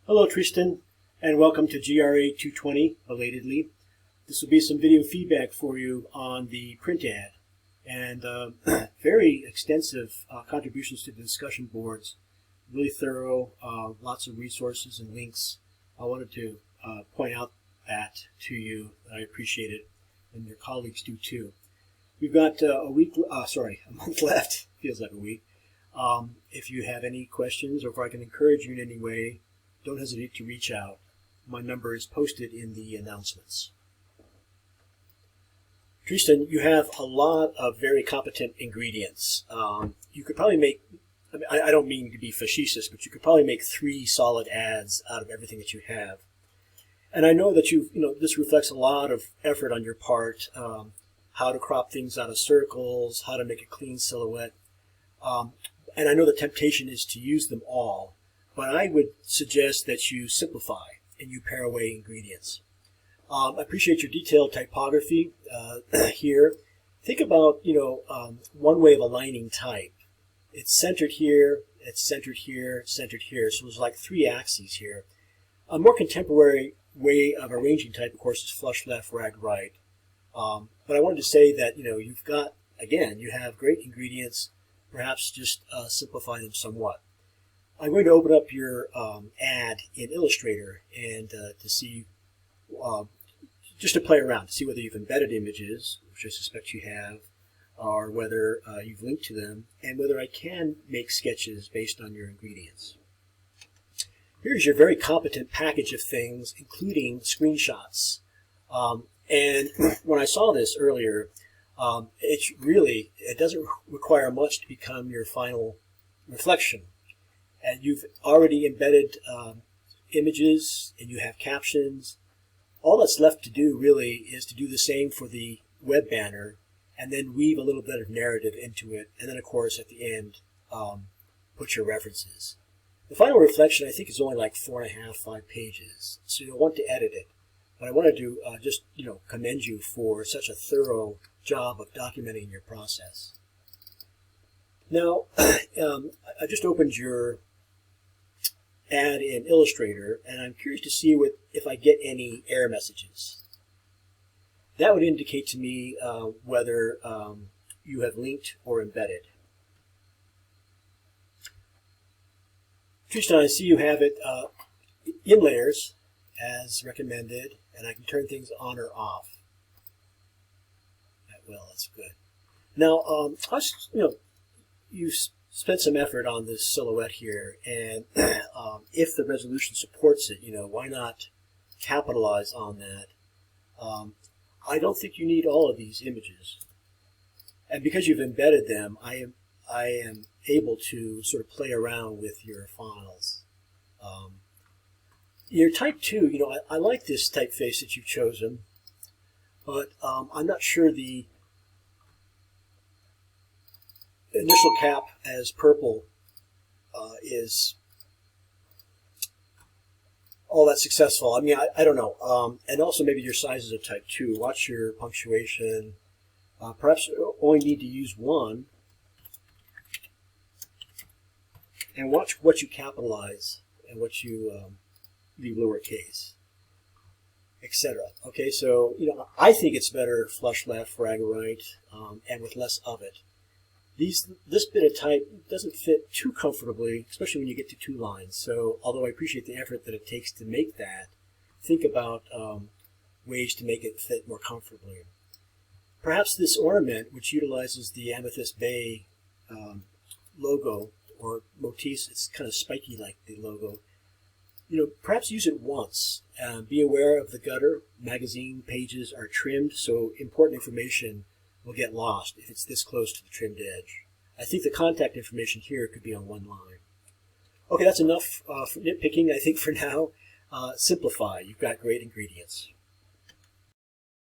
Hello Tristan, and welcome to GRA 220, belatedly. This will be some video feedback for you on the print ad, and very extensive contributions to the discussion boards, really thorough, lots of resources and links. I wanted to point out that to you. I appreciate it, and your colleagues do too. We've got a month left, feels like a week. If you have any questions or if I can encourage you in any way, don't hesitate to reach out. My number is posted in the announcements. Tristan, you have a lot of very competent ingredients. You could probably make, I don't mean to be facetious, but you could probably make 3 solid ads out of everything that you have. And I know that this reflects a lot of effort on your part, how to crop things out of circles, how to make a clean silhouette. And I know the temptation is to use them all. But I would suggest that you simplify and you pare away ingredients. I appreciate your detailed typography here. Think about, one way of aligning type. It's centered here, it's centered here, centered here. So there's like 3 axes here. A more contemporary way of arranging type, of course, is flush left, rag right. But I wanted to say that, you've got, again, you have great ingredients. Perhaps just simplify them somewhat. I'm going to open up your ad in Illustrator and to see, just to play around, to see whether you've embedded images, which I suspect you have, or whether you've linked to them, and whether I can make sketches based on your ingredients. Here's your very competent package of things, including screenshots. And when I saw this earlier, it doesn't require much to become your final reflection. And you've already embedded images, and you have captions. All that's left to do really is to do the same for the web banner, and then weave a little bit of narrative into it, and then of course at the end put your references. The final reflection I think is only like 4.5, 5 pages, so you'll want to edit it. But I wanted to just commend you for such a thorough job of documenting your process. Now I just opened your ad in Illustrator, and I'm curious to see if I get any error messages. That would indicate to me whether you have linked or embedded. Tristan, I see you have it in layers as recommended, and I can turn things on or off. Well, that's good. Now, you spent some effort on this silhouette here, and if the resolution supports it, why not capitalize on that? I don't think you need all of these images, and because you've embedded them, I am able to sort of play around with your files. Your type 2, I like this typeface that you've chosen, but I'm not sure the initial cap as purple is all that successful. I mean, I don't know. And also maybe your size is a type 2. Watch your punctuation. Perhaps you only need to use 1. And watch what you capitalize and what you leave lowercase, etc. Okay, so I think it's better flush left, rag right, and with less of it. This bit of type doesn't fit too comfortably, especially when you get to 2 lines. So although I appreciate the effort that it takes to make that, think about ways to make it fit more comfortably. Perhaps this ornament, which utilizes the Amethyst Bay logo or motifs, it's kind of spiky like the logo. Perhaps use it once. Be aware of the gutter. Magazine pages are trimmed, so important information will get lost if it's this close to the trimmed edge. I think the contact information here could be on 1 line. Okay, that's enough for nitpicking, I think, for now. Simplify. You've got great ingredients.